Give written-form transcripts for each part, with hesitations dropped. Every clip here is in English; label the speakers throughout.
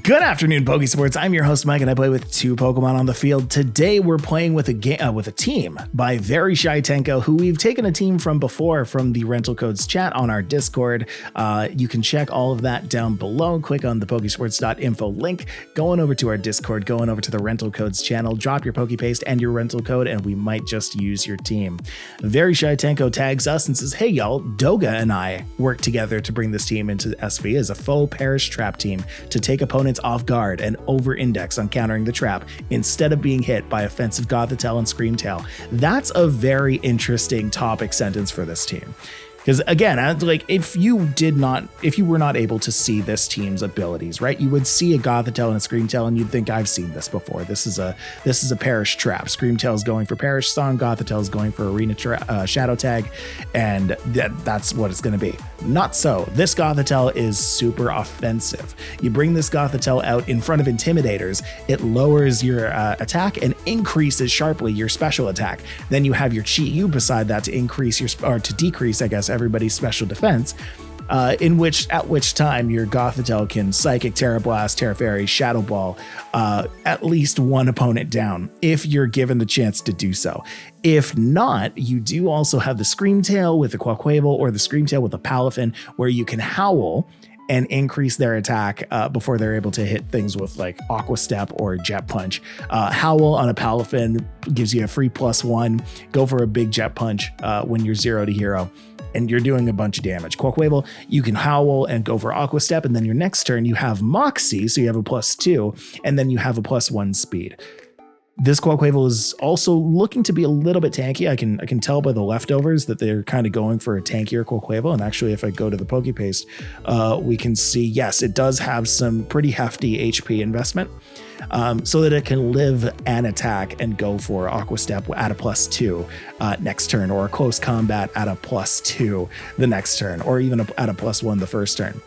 Speaker 1: Good afternoon, Pokésports. I'm your host, Mike, and I play with two Pokemon on the field. Today, we're playing with a team by Very Shy Tenko, who we've taken a team from before from the Rental Codes chat on our Discord. You can check all of that down below. Click on the Pokesports.info link, going over to our Discord, going over to the Rental Codes channel, drop your Pokepaste and your rental code, and we might just use your team. Very Shy Tenko tags us and says, "Hey, y'all, Doga and I worked together to bring this team into SV as a faux Parish Trap team to take opponents off guard and over-index on countering the trap instead of being hit by offensive Gothitelle and Screamtail." That's a very interesting topic sentence for this team. Because again, if you were not able to see this team's abilities, right, you would see a Gothitelle and a Screamtail and you'd think, I've seen this before. This is a Parish Trap. Screamtail is going for Parish Song, Gothitelle is going for Arena Shadow Tag, and that's what it's going to be. Not so. This Gothitelle is super offensive. You bring this Gothitelle out in front of Intimidators, it lowers your attack and increases sharply your special attack. Then you have your Cheat U beside that to decrease, I guess, everybody's special defense, at which time your Gothitelle can Psychic, Tera Blast, Tera Fairy, Shadow Ball at least one opponent down if you're given the chance to do so. If not, you do also have the Screamtail with the Quaquaval or the Screamtail with the Palafin, where you can Howl and increase their attack before they're able to hit things with like Aqua Step or Jet Punch. Howl on a Palafin gives you a free +1. Go for a big Jet Punch when you're 0 to hero. And you're doing a bunch of damage. Quaquaval, you can Howl and go for Aqua Step, and then your next turn you have Moxie, so you have a +2, and then you have a +1 speed. This Quaquaval is also looking to be a little bit tanky. I can tell by the leftovers that they're kind of going for a tankier Quaquaval, and actually if I go to the Pokepaste, we can see, yes, it does have some pretty hefty HP investment. So that it can live an attack and go for Aqua Step at a +2 next turn, or a Close Combat at a +2 the next turn, or even at a +1 the first turn.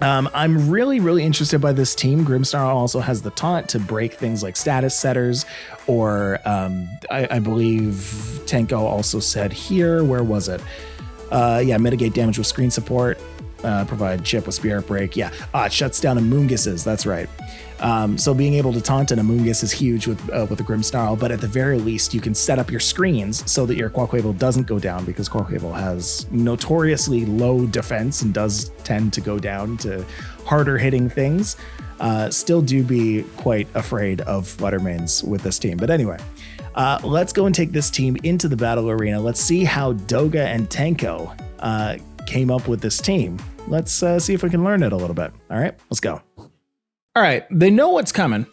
Speaker 1: I'm really interested by this team. Grimmsnarl also has the taunt to break things like status setters, or I believe Tenko also said here, where was it? Mitigate damage with screen support. Provide chip with Spirit Break. It shuts down Amoonguses. That's right. So being able to taunt an Amoongus is huge with the Grimmsnarl, but at the very least, you can set up your screens so that your Quaquaval doesn't go down, because Quaquaval has notoriously low defense and does tend to go down to harder hitting things. Still do be quite afraid of Fluttermanes with this team. But anyway, let's go and take this team into the battle arena. Let's see how Doga and Tenko came up with this team. Let's see if we can learn it a little bit. All right, let's go. All right, they know what's coming.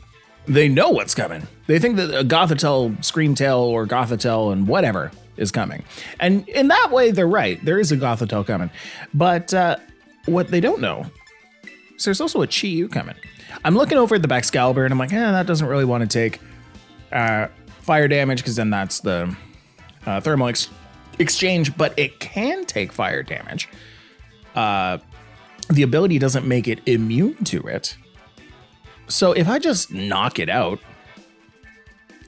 Speaker 1: They think that a Gothitelle, Screamtail, or Gothitelle and whatever is coming. And in that way, they're right. There is a Gothitelle coming. But what they don't know is there's also a Chi-Yu coming. I'm looking over at the Baxcalibur, and I'm like, that doesn't really want to take fire damage, because then that's the thermal exchange, but it can take fire damage. The ability doesn't make it immune to it. So if I just knock it out,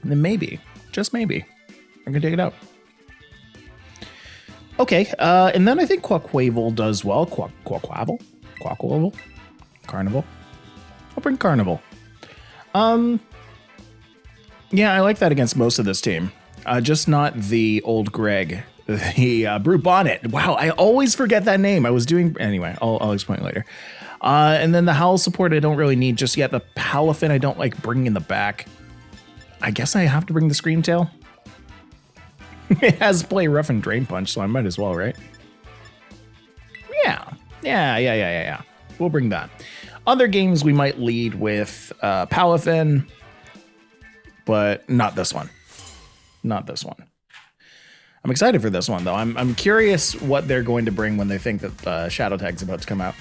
Speaker 1: then maybe, just maybe, I can take it out. Okay, and then I think Quaquaval does well. Quaquaval? Carnival? I'll bring Carnival. Yeah, I like that against most of this team. Just not the old Greg, the Brute Bonnet. Wow, I always forget that name. Anyway, I'll explain later. And then the Howl support I don't really need just yet. The Palafin I don't like bringing in the back. I guess I have to bring the Screamtail. It has Play Rough and Drain Punch, so I might as well, right? Yeah. We'll bring that. Other games we might lead with Palafin, but not this one. I'm excited for this one, though. I'm curious what they're going to bring when they think that Shadow Tag's about to come out.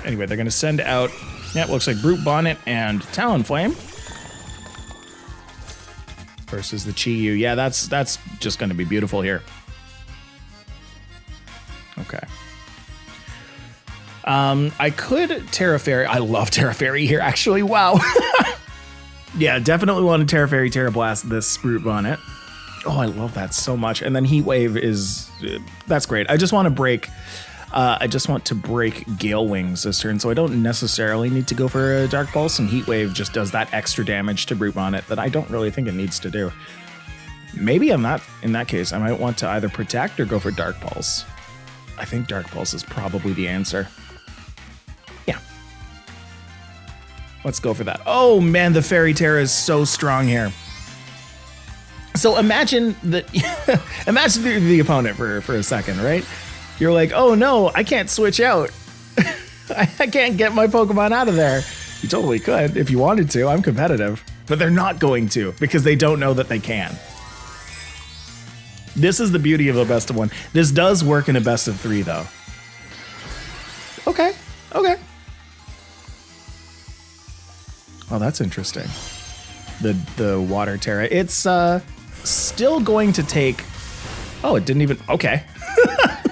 Speaker 1: Anyway, they're going to send out, it looks like Brute Bonnet and Talonflame versus the Chi-Yu. Yeah, that's just going to be beautiful here. Okay. I could Tera Fairy. I love Tera Fairy here, actually. Wow. Yeah, definitely want to Tera Fairy, Tera Blast this Brute Bonnet. Oh, I love that so much. And then Heat Wave is, that's great. I just want to break I just want to break Gale Wings this turn, so I don't necessarily need to go for a Dark Pulse, and Heat Wave just does that extra damage to Brute Bonnet that I don't really think it needs to do. Maybe in that case, I might want to either Protect or go for Dark Pulse. I think Dark Pulse is probably the answer. Yeah. Let's go for that. Oh man, the Fairy Tera is so strong here. So imagine that, imagine the opponent for a second, right? You're like, oh no, I can't switch out. I can't get my Pokemon out of there. You totally could if you wanted to. I'm competitive, but they're not going to because they don't know that they can. This is the beauty of a best of one. This does work in a best of 3 though. Okay, okay. Oh, that's interesting. The Water Tera. It's still going to take... Oh, it didn't even... Okay.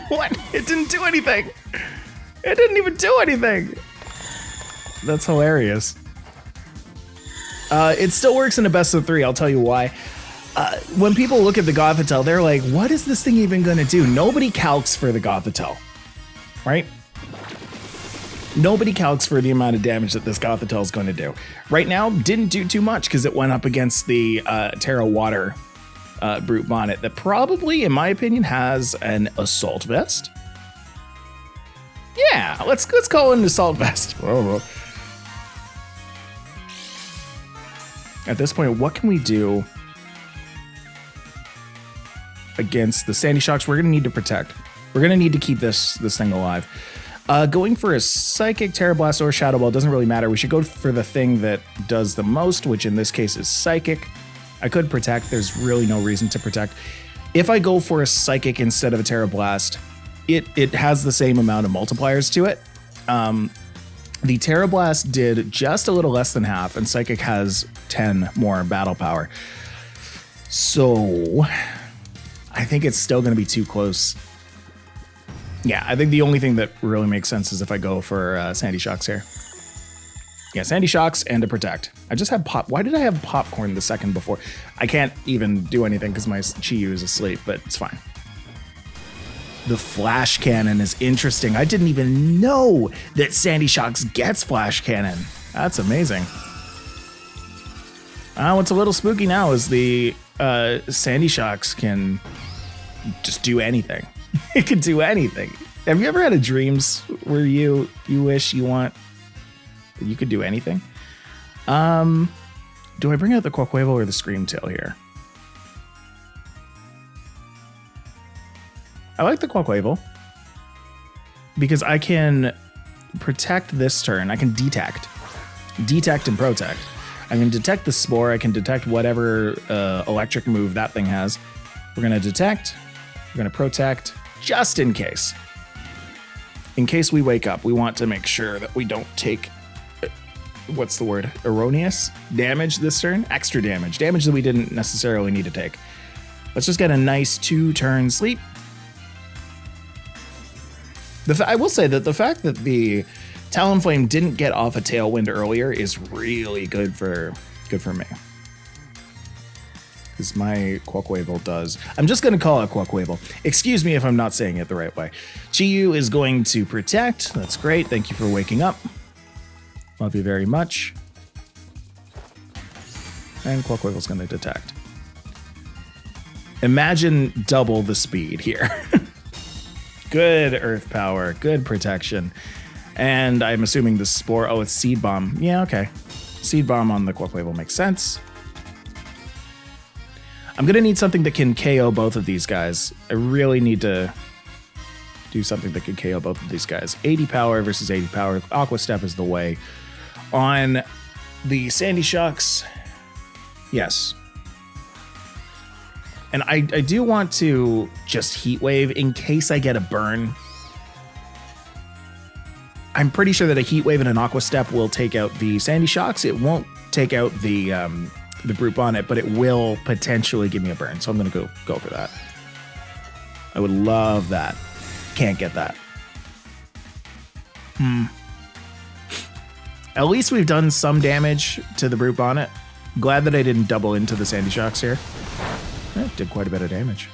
Speaker 1: What? It didn't do anything. It didn't even do anything. That's hilarious. It still works in a best of 3. I'll tell you why. When people look at the Gothitelle, they're like, what is this thing even going to do? Nobody calcs for the Gothitelle, right? Nobody calcs for the amount of damage that this Gothitelle is going to do. Right now, didn't do too much because it went up against the Tera Water Brute Bonnet that probably, in my opinion, has an Assault Vest. Yeah, let's call it an Assault Vest. Whoa. At this point, what can we do against the Sandy Shocks? We're going to need to protect. We're going to need to keep this thing alive. Going for a Psychic, Tera Blast, or Shadow Ball doesn't really matter. We should go for the thing that does the most, which in this case is Psychic. I could protect. There's really no reason to protect. If I go for a Psychic instead of a Tera Blast, it has the same amount of multipliers to it. The Tera Blast did just a little less than half, and Psychic has 10 more battle power. So I think it's still going to be too close. Yeah, I think the only thing that really makes sense is if I go for Sandy Shocks here. Yeah, Sandy Shocks and a Protect. I just have Pop. Why did I have Popcorn the second before? I can't even do anything because my Chi-Yu is asleep, but it's fine. The Flash Cannon is interesting. I didn't even know that Sandy Shocks gets Flash Cannon. That's amazing. What's a little spooky now is the Sandy Shocks can just do anything. It can do anything. Have you ever had a dreams where you wish you want that you could do anything? Do I bring out the Quaquaval or the Screamtail here? I like the Quaquaval because I can protect this turn. I can detect and protect. I can detect the Spore. I can detect whatever electric move that thing has. We're going to detect. We're going to protect just in case. In case we wake up, we want to make sure that we don't take, what's the word, erroneous damage this turn? Extra damage. Damage that we didn't necessarily need to take. Let's just get a nice 2-turn sleep. I will say that the fact that the Talonflame didn't get off a Tailwind earlier is really good for me. Because my Quaquaval does. I'm just going to call it Quaquaval. Excuse me if I'm not saying it the right way. Chi-Yu is going to protect. That's great. Thank you for waking up. Love you very much. And Quaquaval's going to detect. Imagine double the speed here. Good Earth Power. Good protection. And I'm assuming the Spore. Oh, it's Seed Bomb. Yeah, okay. Seed Bomb on the Quaquaval makes sense. I'm going to need something that can KO both of these guys. I really need to do something that can KO both of these guys. 80 power versus 80 power. Aqua Step is the way. On the Sandy Shocks, yes. And I do want to just Heat Wave in case I get a burn. I'm pretty sure that a Heat Wave and an Aqua Step will take out the Sandy Shocks. It won't take out the Brute Bonnet, but it will potentially give me a burn. So I'm going to go for that. I would love that. Can't get that. At least we've done some damage to the Brute Bonnet. Glad that I didn't double into the Sandy Shocks here. It did quite a bit of damage.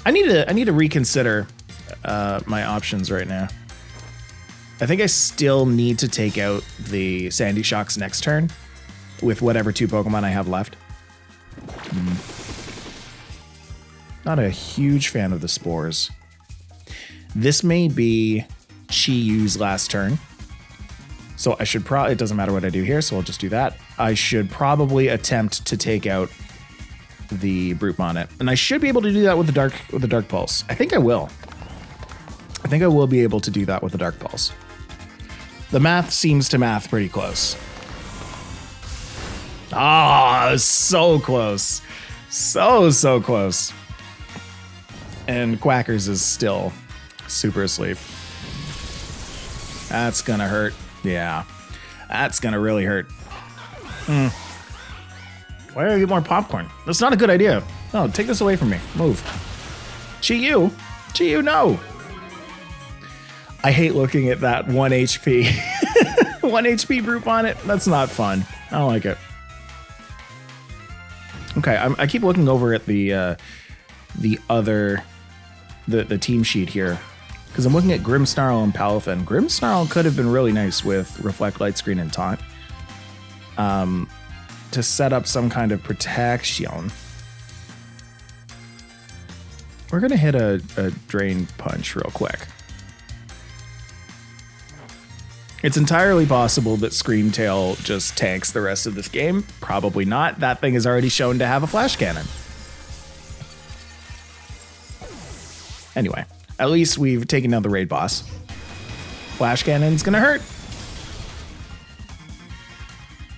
Speaker 1: I need to reconsider my options right now. I think I still need to take out the Sandy Shocks next turn with whatever 2 Pokemon I have left. Not a huge fan of the Spores. This may be Chi-Yu's last turn. So I should probably, it doesn't matter what I do here, so I'll just do that. I should probably attempt to take out the Brute Bonnet. And I should be able to do that with the Dark Pulse. I think I will. I think I will be able to do that with the Dark Pulse. The math seems to math pretty close. Ah, so close. So close. And Quackers is still super asleep. That's gonna hurt. Yeah, that's gonna really hurt. Why do I get more popcorn? That's not a good idea. No, take this away from me. Move. Chi-Yu, no. I hate looking at that 1 HP. 1 HP Brute on it. That's not fun. I don't like it. Okay, I keep looking over at the team sheet here because I'm looking at Grimmsnarl and Palafin. Grimmsnarl could have been really nice with Reflect, Light Screen, and Taunt to set up some kind of protection. We're gonna hit a Drain Punch real quick. It's entirely possible that Screamtail just tanks the rest of this game. Probably not. That thing is already shown to have a Flash Cannon. Anyway, at least we've taken down the raid boss. Flash Cannon's gonna hurt.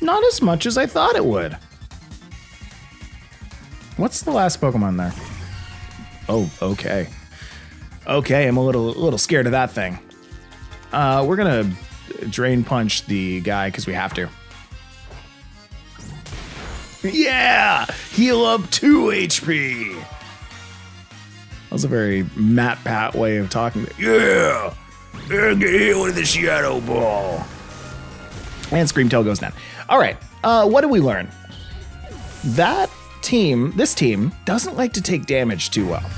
Speaker 1: Not as much as I thought it would. What's the last Pokemon there? Oh, okay. Okay, I'm a little scared of that thing. We're gonna Drain Punch the guy because we have to. Yeah! Heal up 2 HP! That was a very Matt Pat way of talking. Yeah! Get hit with the Shadow Ball. And Screamtail goes down. All right, what did we learn? This team doesn't like to take damage too well.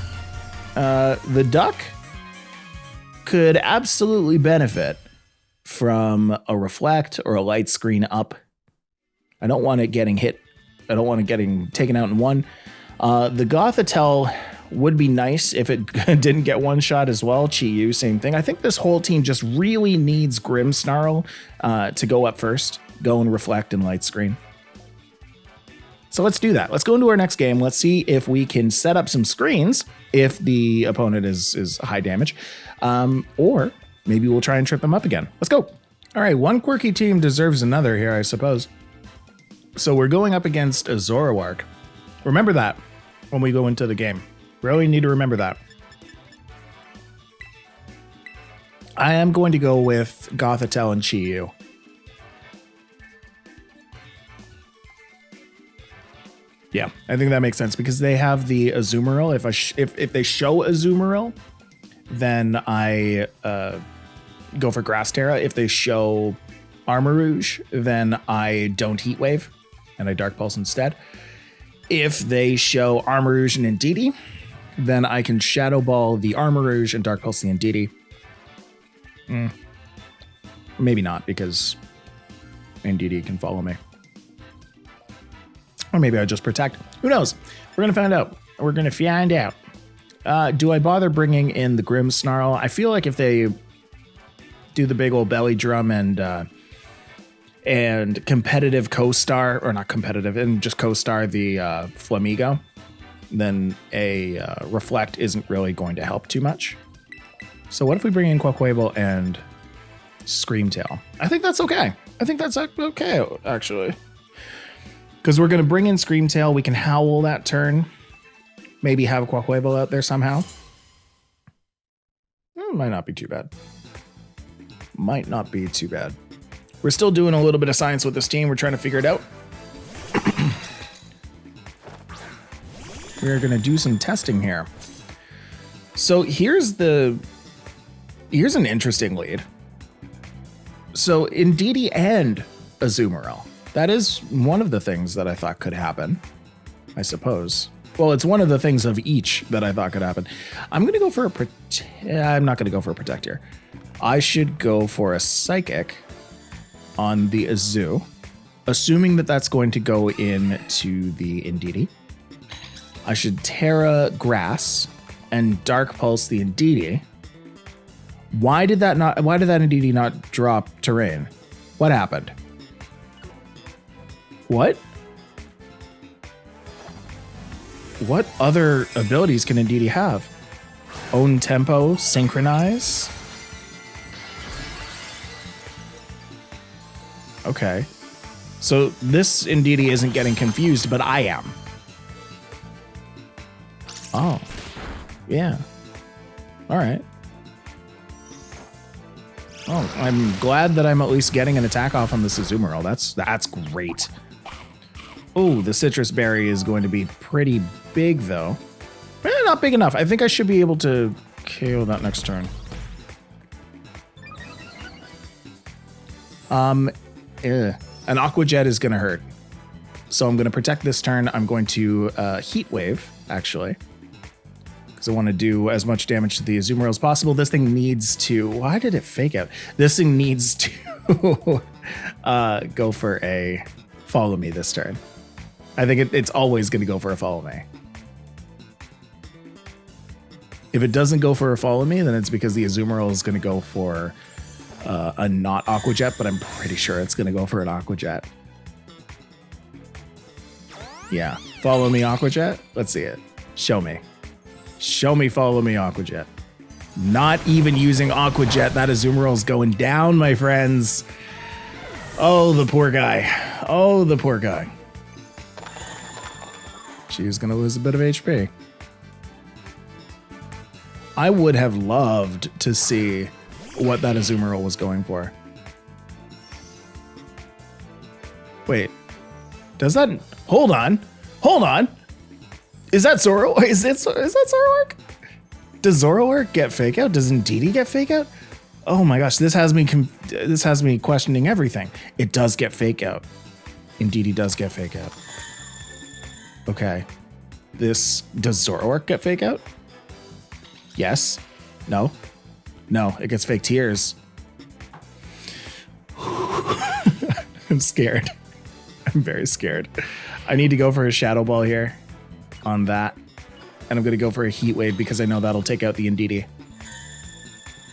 Speaker 1: The Duck could absolutely benefit from a Reflect or a Light Screen up. I don't want it getting hit. I don't want it getting taken out in one. The Gothitelle would be nice if it didn't get one shot as well. Chi-Yu, same thing. I think this whole team just really needs Grimmsnarl to go up first. Go and Reflect and Light Screen. So let's do that. Let's go into our next game. Let's see if we can set up some screens if the opponent is high damage. Or maybe we'll try and trip them up again. Let's go. All right, one quirky team deserves another here, I suppose. So we're going up against a Zoroark. Remember that when we go into the game. Really need to remember that. I am going to go with Gothitelle and Chi-Yu. Yeah, I think that makes sense because they have the Azumarill. If they show Azumarill, then I go for Grass Tera. If they show Armarouge, then I don't Heat Wave and I Dark Pulse instead. If they show Armarouge and Indeedee, then I can Shadow Ball the Armarouge and Dark Pulse the Indeedee. Maybe not because Indeedee can follow me. Or maybe I just protect. Who knows? We're going to find out. We're going to find out. Do I bother bringing in the Grimmsnarl? I feel like if they do the big old belly drum and competitive co-star, or not competitive, and just co-star the Flamigo, then a Reflect isn't really going to help too much. So what if we bring in Quaquaval and Screamtail? I think that's okay. I think that's okay, actually. Because we're going to bring in Screamtail. We can Howl that turn. Maybe have a Quaquaval out there somehow. Might not be too bad. Might not be too bad. We're still doing a little bit of science with this team. We're trying to figure it out. We're going to do some testing here. So here's an interesting lead. So Indeedee and Azumarill. That is one of the things that I thought could happen, I suppose. Well, it's one of the things of each that I thought could happen. I'm going to go for I'm not going to go for a Protect here. I should go for a Psychic on the Azu, assuming that that's going to go into the Indeedee. I should Tera Grass and Dark Pulse the Indeedee. Why did that Indeedee not drop terrain? What happened? What? What other abilities can Indeedee have? Own Tempo, Synchronize. Okay. So this Indeedee isn't getting confused, but I am. Oh. Yeah. All right. Oh, I'm glad that I'm at least getting an attack off on the Azumarill. That's great. Oh, the Citrus Berry is going to be pretty big, though. Not big enough. I think I should be able to KO that next turn. An Aqua Jet is going to hurt. So I'm going to protect this turn. I'm going to Heat Wave, actually. Because I want to do as much damage to the Azumarill as possible. This thing needs to... Why did it fake out? This thing needs to go for a Follow Me this turn. I think it's always going to go for a Follow Me. If it doesn't go for a Follow Me, then it's because the Azumarill is going to go for a not Aqua Jet, but I'm pretty sure it's going to go for an Aqua Jet. Yeah. Follow Me Aqua Jet? Let's see it. Show me. Show me Follow Me Aqua Jet. Not even using Aqua Jet. That Azumarill's going down, my friends. Oh, the poor guy. Oh, the poor guy. She's going to lose a bit of HP. I would have loved to see what that Azumarill was going for. Wait. Does that... Hold on. Hold on. Is that Zoro? Is that Zoroark? Does Zoroark get Fake Out? Does Indeedee get Fake Out? Oh my gosh, this has me questioning everything. It does get Fake Out. Indeedee does get Fake Out. Okay. Does Zoroark get Fake Out? Yes. No. No, it gets Fake Tears. I'm scared. I'm very scared. I need to go for a Shadow Ball here on that. And I'm going to go for a Heat Wave because I know that'll take out the Indeedee.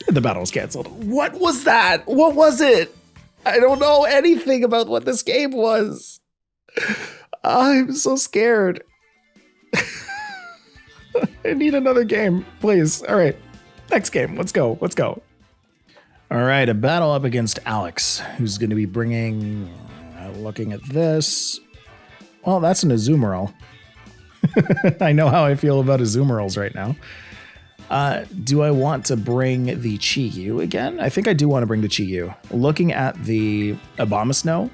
Speaker 1: The battle's canceled. What was that? What was it? I don't know anything about what this game was. I'm so scared. I need another game, please. All right, next game. Let's go. Let's go. All right, a battle up against Alex, who's going to be bringing... looking at this... Well, that's an Azumarill. I know how I feel about Azumarills right now. Do I want to bring the Chi-Yu again? I think I do want to bring the Chi-Yu. Looking at the Abomasnow,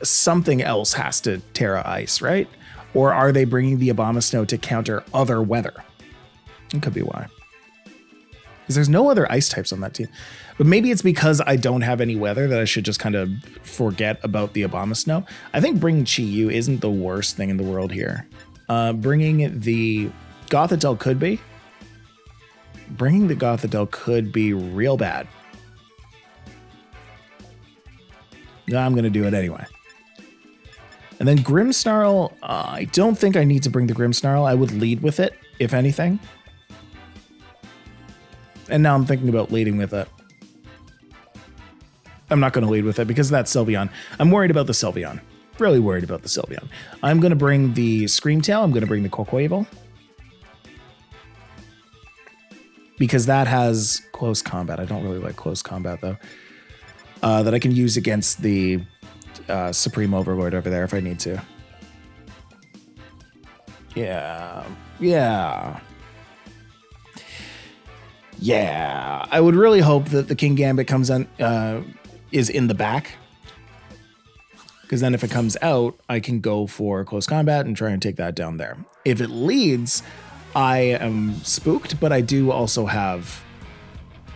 Speaker 1: something else has to Terra Ice, right? Or are they bringing the Abomasnow to counter other weather? It could be why. Because there's no other ice types on that team. But maybe it's because I don't have any weather that I should just kind of forget about the Abomasnow. I think bringing Chi-Yu isn't the worst thing in the world here. Bringing the Gothitelle could be. Bringing the Gothitelle could be real bad. No, I'm going to do it anyway. And then Grimmsnarl, I don't think I need to bring the Grimmsnarl. I would lead with it, if anything. And now I'm thinking about leading with it. I'm not going to lead with it because that's Sylveon. I'm worried about the Sylveon. Really worried about the Sylveon. I'm going to bring the Screamtail. I'm going to bring the Coquavel. Because that has close combat. I don't really like close combat, though. That I can use against the Supreme Overlord over there if I need to. Yeah. Yeah. Yeah. I would really hope that the King Gambit comes on, is in the back. Because then if it comes out, I can go for close combat and try and take that down there. If it leads, I am spooked, but I do also have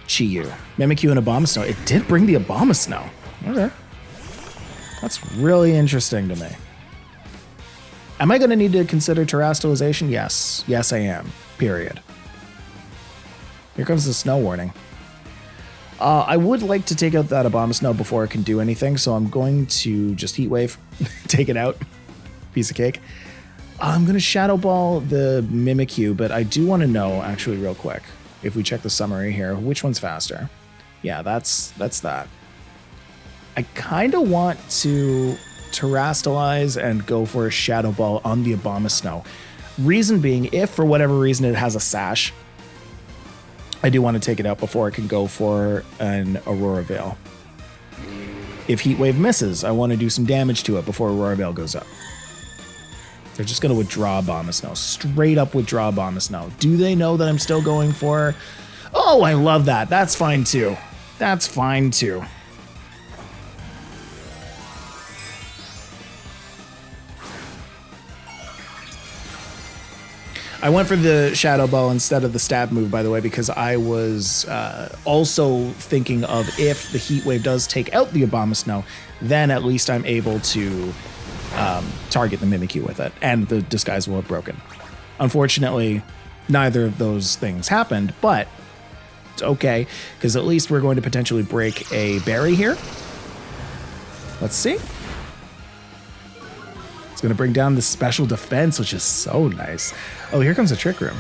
Speaker 1: Chi-Yu. Mimikyu and Abomasnow. It did bring the Abomasnow. Okay. That's really interesting to me. Am I going to need to consider terrestrialization? Yes. Yes, I am. Period. Here comes the snow warning. I would like to take out that Abomasnow before it can do anything, so I'm going to just Heat Wave, take it out. Piece of cake. I'm going to Shadow Ball the Mimikyu, but I do want to know, actually, real quick, if we check the summary here, which one's faster? Yeah, that's that. I kind of want to terrestrialize and go for a Shadow Ball on the Abomasnow. Reason being, if for whatever reason it has a sash, I do want to take it out before it can go for an Aurora Veil. If Heat Wave misses, I want to do some damage to it before Aurora Veil goes up. They're just going to withdraw Abomasnow. Straight up withdraw Abomasnow. Do they know that I'm still going for... Oh, I love that. That's fine too. That's fine too. I went for the Shadow Ball instead of the stab move, by the way, because I was also thinking of if the Heat Wave does take out the Abomasnow, then at least I'm able to target the Mimikyu with it, and the disguise will have broken. Unfortunately, neither of those things happened, but it's okay, because at least we're going to potentially break a berry here. Let's see. It's going to bring down the special defense, which is so nice. Oh, here comes a Trick Room.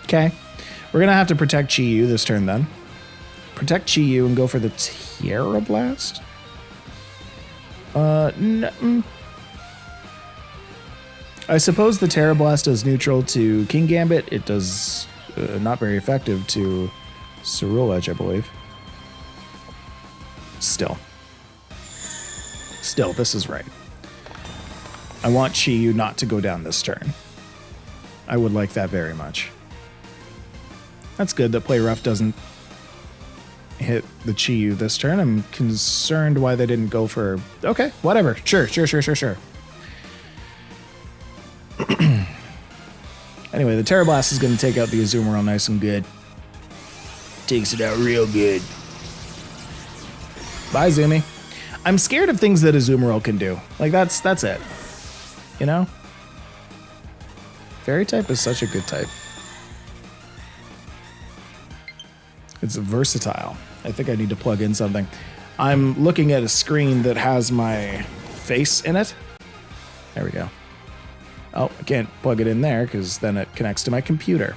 Speaker 1: Okay. We're going to have to protect Chi-Yu this turn then. Protect Chi-Yu and go for the Tera Blast? I suppose the Tera Blast does neutral to King Gambit. It does not very effective to Cerulege, I believe. Still, this is right. I want Chi-Yu not to go down this turn. I would like that very much. That's good that Play Rough doesn't hit the Chi-Yu this turn. I'm concerned why they didn't go for... Okay, whatever. Sure. Anyway, the Tera Blast is going to take out the Azumarill nice and good. Takes it out real good. Bye, Zumi. I'm scared of things that Azumarill can do. Like, that's it. You know? Fairy type is such a good type. It's versatile. I think I need to plug in something. I'm looking at a screen that has my face in it. There we go. Oh, I can't plug it in there because then it connects to my computer.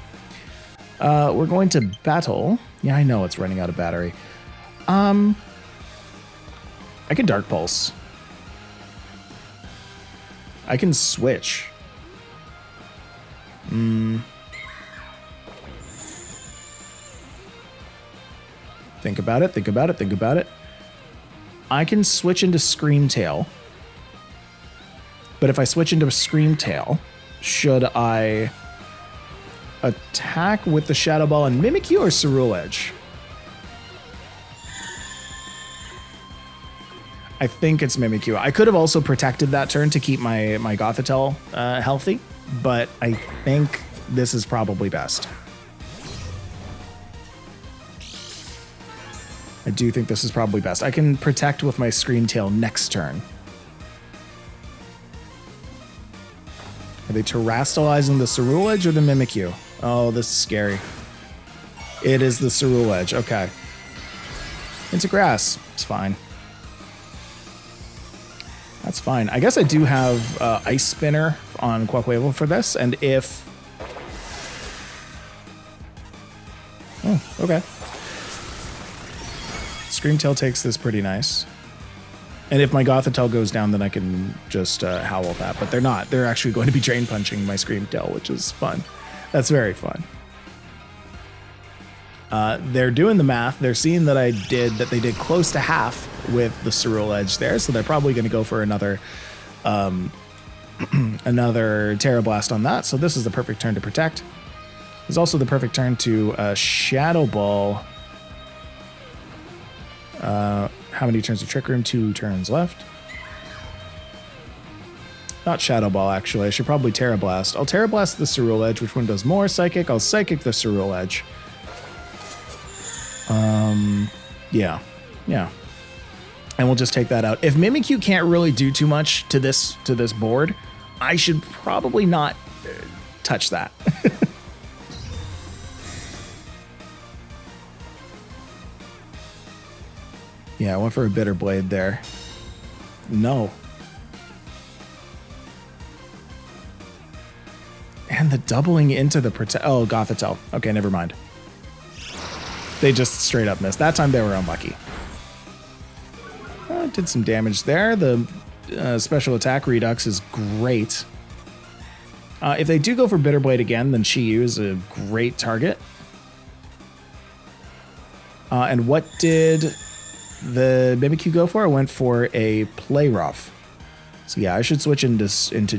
Speaker 1: We're going to battle. Yeah, I know it's running out of battery. I can Dark Pulse. I can switch. Think about it. I can switch into Screamtail. But if I switch into Screamtail, should I attack with the Shadow Ball and Mimikyu or Cerulege? I think it's Mimikyu. I could have also protected that turn to keep my Gothitelle healthy, but I think this is probably best. I do think this is probably best. I can protect with my Screamtail next turn. Are they terrestrializing the Cerulege or the Mimikyu? Oh, this is scary. It is the Cerulege. Okay. Into grass. It's fine. That's fine. I guess I do have Ice Spinner on Quaquaval for this, and if... Oh, okay. Screamtail takes this pretty nice. And if my Gothitelle goes down, then I can just Howl that. But they're not. They're actually going to be Drain Punching my Screamtail, which is fun. That's very fun. They're doing the math. They're seeing that they did close to half with the Cerulege there, so they're probably going to go for another another Tera Blast on that. So this is the perfect turn to protect. It's also the perfect turn to Shadow Ball. How many turns of Trick Room? 2 turns left. Not Shadow Ball, actually. I should probably Tera Blast. I'll Tera Blast the Cerulege. Which one does more? Psychic. I'll Psychic the Cerulege. Yeah. And we'll just take that out. If Mimikyu can't really do too much to this board, I should probably not touch that. Yeah, I went for a Bitter Blade there. No. And the doubling into the oh, Gothitelle. Okay, never mind. They just straight up missed. That time they were unlucky. Did some damage there. The special attack redux is great. If they do go for Bitter Blade again, then Chi-Yu is a great target. And what did the Mimikyu go for? I went for a Play Rough. So yeah, I should switch into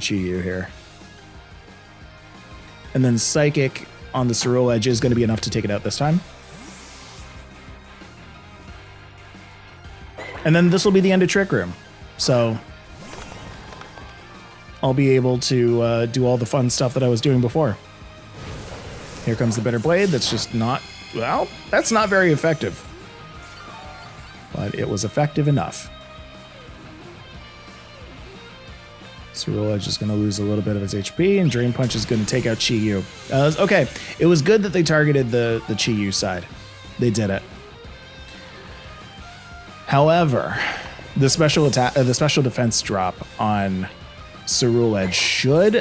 Speaker 1: Chi-Yu here. And then Psychic on the Cerulege is going to be enough to take it out this time. And then this will be the end of Trick Room. So I'll be able to do all the fun stuff that I was doing before. Here comes the Bitter Blade. That's just not, well, that's not very effective. But it was effective enough. Cerulege is going to lose a little bit of its HP, and Drain Punch is going to take out Chi-Yu. Okay, it was good that they targeted the Chi-Yu side. They did it. However, the special defense drop on Cerulege should,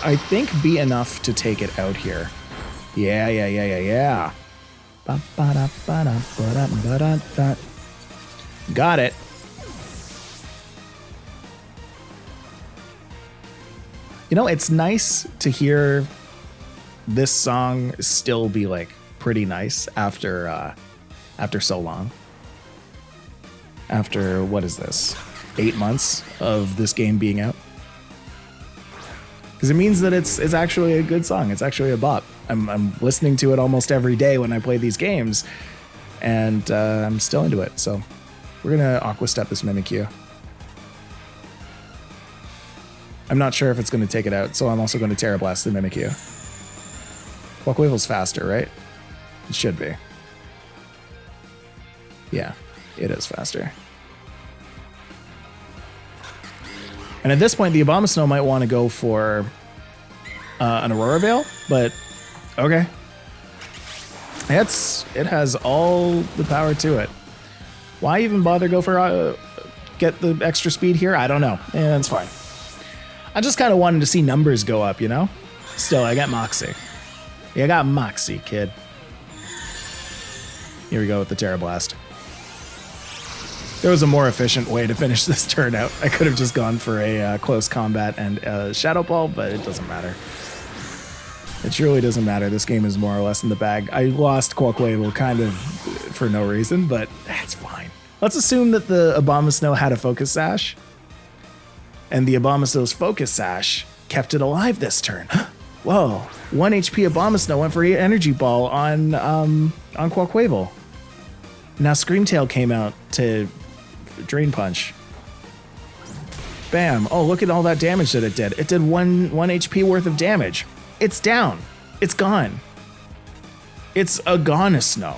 Speaker 1: I think, be enough to take it out here. Yeah. Got it. You know, it's nice to hear this song still be like pretty nice after so long. After, what is this, 8 months of this game being out? Because it means that it's actually a good song. It's actually a bop. I'm listening to it almost every day when I play these games, and I'm still into it. So we're gonna Aqua Step this Mimikyu. I'm not sure if it's gonna take it out, so I'm also gonna Tera Blast the Mimikyu. Quackwavel's faster, right? It should be. Yeah. It is faster. And at this point, the Abomasnow might want to go for an Aurora Veil, but okay. It has all the power to it. Why even bother go for get the extra speed here? I don't know. Yeah, that's fine. I just kind of wanted to see numbers go up, you know? Still, I got Moxie. Yeah, I got Moxie, kid. Here we go with the Tera Blast. There was a more efficient way to finish this turn out. I could have just gone for a close combat and Shadow Ball, but it doesn't matter. It truly doesn't matter. This game is more or less in the bag. I lost Quackwavel kind of for no reason, but that's fine. Let's assume that the Abomasnow had a Focus Sash, and the Abomasnow's Focus Sash kept it alive this turn. Whoa, 1 HP Abomasnow went for 8 Energy Ball on Quackwavel. Now Screamtail came out to Drain Punch. Bam. Oh, look at all that damage that it did. It did 1 HP worth of damage. It's down. It's gone. It's a Gonisnow.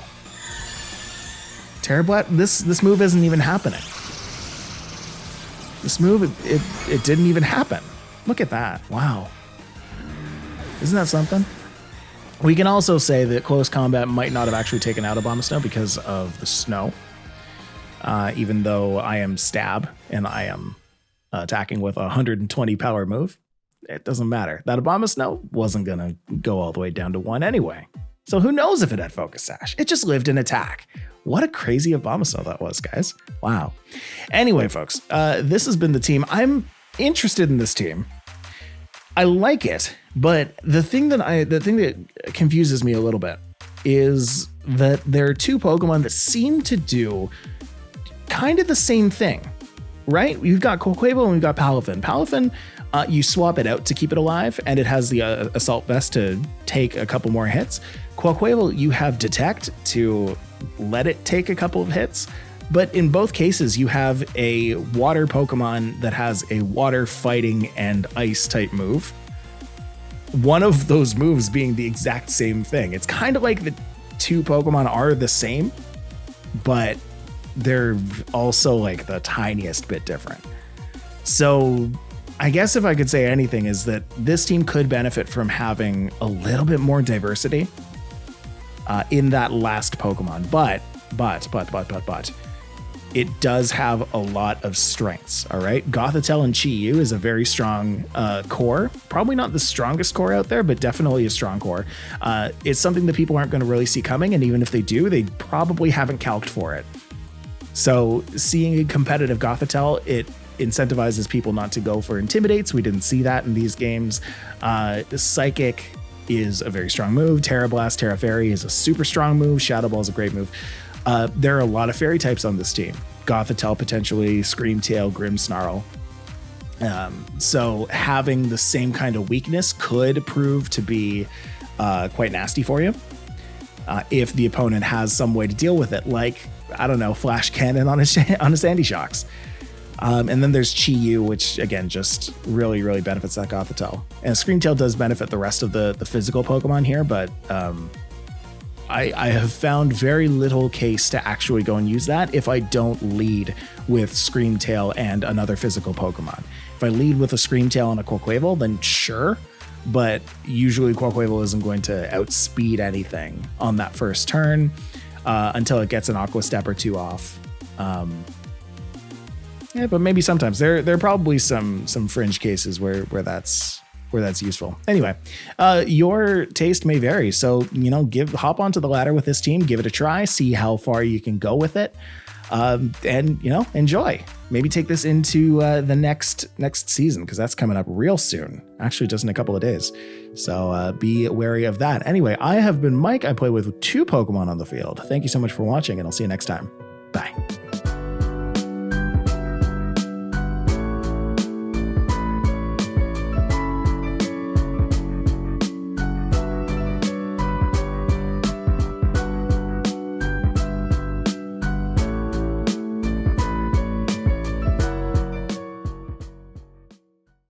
Speaker 1: Tera Blast, this move isn't even happening. This move, it didn't even happen. Look at that. Wow. Isn't that something? We can also say that close combat might not have actually taken out Abomasnow because of the snow. Even though I am Stab and I am attacking with a 120 power move, it doesn't matter. That Abomasnow wasn't going to go all the way down to 1 anyway. So who knows if it had Focus Sash? It just lived in attack. What a crazy Abomasnow that was, guys. Wow. Anyway, folks, this has been the team. I'm interested in this team. I like it, but the thing that confuses me a little bit is that there are 2 Pokemon that seem to do kind of the same thing, right? You've got Quackwavel and we've got Palafin. Palafin, you swap it out to keep it alive, and it has the Assault Vest to take a couple more hits. Quackwavel, you have Detect to let it take a couple of hits, but in both cases, you have a water Pokemon that has a water fighting and ice type move. One of those moves being the exact same thing. It's kind of like the 2 Pokemon are the same, but they're also like the tiniest bit different. So I guess if I could say anything is that this team could benefit from having a little bit more diversity in that last Pokemon, but it does have a lot of strengths. All right. Gothitelle and Chi-Yu is a very strong core. Probably not the strongest core out there, but definitely a strong core. It's something that people aren't going to really see coming. And even if they do, they probably haven't calced for it. So seeing a competitive Gothitelle, it incentivizes people not to go for Intimidates. We didn't see that in these games. Psychic is a very strong move. Tera Blast, Tera Fairy is a super strong move. Shadow Ball is a great move. There are a lot of fairy types on this team. Gothitelle potentially, Screamtail, Grimmsnarl. So having the same kind of weakness could prove to be quite nasty for you if the opponent has some way to deal with it, like, I don't know, Flash Cannon on a Sandy Shocks. And then there's Chi-Yu, which again just really benefits that Gothitelle. And Screamtail does benefit the rest of the physical Pokemon here, but I have found very little case to actually go and use that if I don't lead with Screamtail and another physical Pokemon. If I lead with a Screamtail and a Quaquaval, then sure, but usually Quaquaval isn't going to outspeed anything on that first turn until it gets an Aqua Step or two off. Yeah, but maybe sometimes there are probably some fringe cases where that's useful. Anyway, your taste may vary. So, hop onto the ladder with this team, give it a try, see how far you can go with it. And, enjoy. Maybe take this into the next season, because that's coming up real soon. Actually, just in a couple of days. So be wary of that. Anyway, I have been Mike. I play with 2 Pokemon on the field. Thank you so much for watching, and I'll see you next time. Bye.